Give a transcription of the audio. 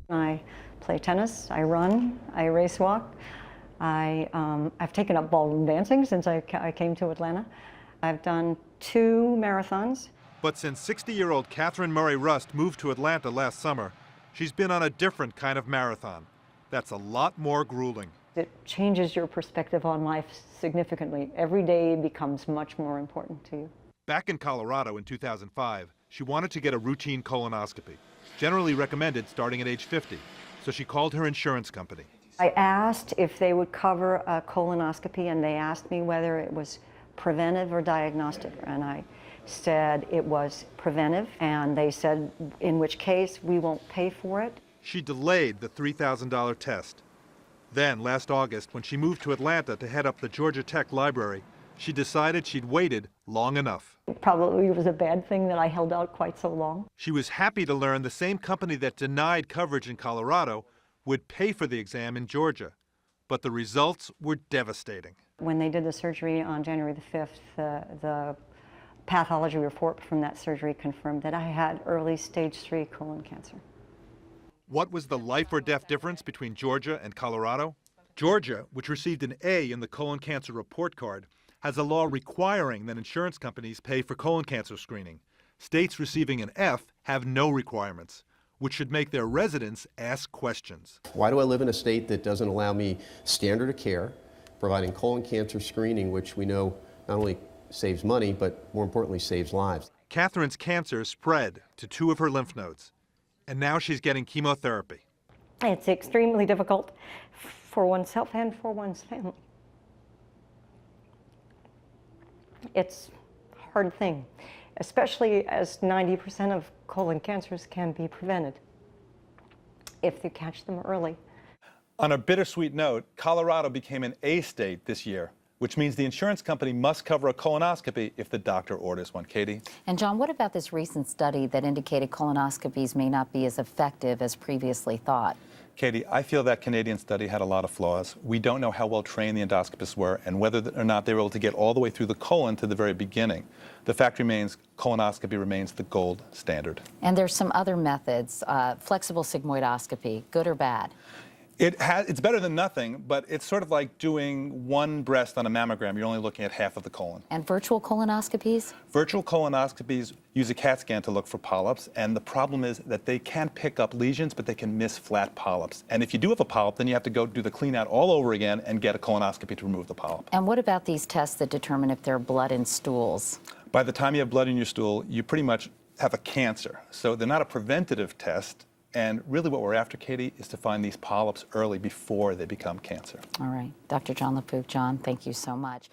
I play tennis, I run, I race walk. I've taken up ballroom dancing since I came to Atlanta. I've done 2 marathons. But since 60-year-old Catherine Murray Rust moved to Atlanta last summer, she's been on a different kind of marathon. That's a lot more grueling. It changes your perspective on life significantly. Every day becomes much more important to you. Back in Colorado in 2005, she wanted to get a routine colonoscopy, generally recommended starting at age 50. So she called her insurance company. I asked if they would cover a colonoscopy, and they asked me whether it was preventive or diagnostic. And I said it was preventive, and they said, in which case we won't pay for it. She delayed the $3,000 test. Then, last August, when she moved to Atlanta to head up the Georgia Tech Library, she decided she'd waited long enough. It probably was a bad thing that I held out quite so long. She was happy to learn the same company that denied coverage in Colorado would pay for the exam in Georgia. But the results were devastating. When they did the surgery on January the 5th, the pathology report from that surgery confirmed that I had early stage 3 colon cancer. What was the life or death difference between Georgia and Colorado? Georgia, which received an A in the colon cancer report card, has a law requiring that insurance companies pay for colon cancer screening. States receiving an F have no requirements, which should make their residents ask questions. Why do I live in a state that doesn't allow me standard of care, providing colon cancer screening, which we know not only saves money, but more importantly saves lives? Catherine's cancer spread to 2 of her lymph nodes, and now she's getting chemotherapy. It's extremely difficult for oneself and for one's family. It's a hard thing, especially as 90% of colon cancers can be prevented if you catch them early. On a bittersweet note, Colorado became an A state this year, which means the insurance company must cover a colonoscopy if the doctor orders one. Katie? And John, what about this recent study that indicated colonoscopies may not be as effective as previously thought? Katie, I feel that Canadian study had a lot of flaws. We don't know how well trained the endoscopists were and whether or not they were able to get all the way through the colon to the very beginning. The fact remains, colonoscopy remains the gold standard. And there's some other methods, flexible sigmoidoscopy, good or bad? It's better than nothing, but it's sort of like doing one breast on a mammogram. You're only looking at half of the colon. And virtual colonoscopies? Virtual colonoscopies use a CAT scan to look for polyps, and the problem is that they can pick up lesions, but they can miss flat polyps. And if you do have a polyp, then you have to go do the clean out all over again and get a colonoscopy to remove the polyp. And what about these tests that determine if there are blood in stools? By the time you have blood in your stool, you pretty much have a cancer. So they're not a preventative test. And really what we're after, Katie, is to find these polyps early before they become cancer. All right. Dr. Jon LaPook. John, thank you so much.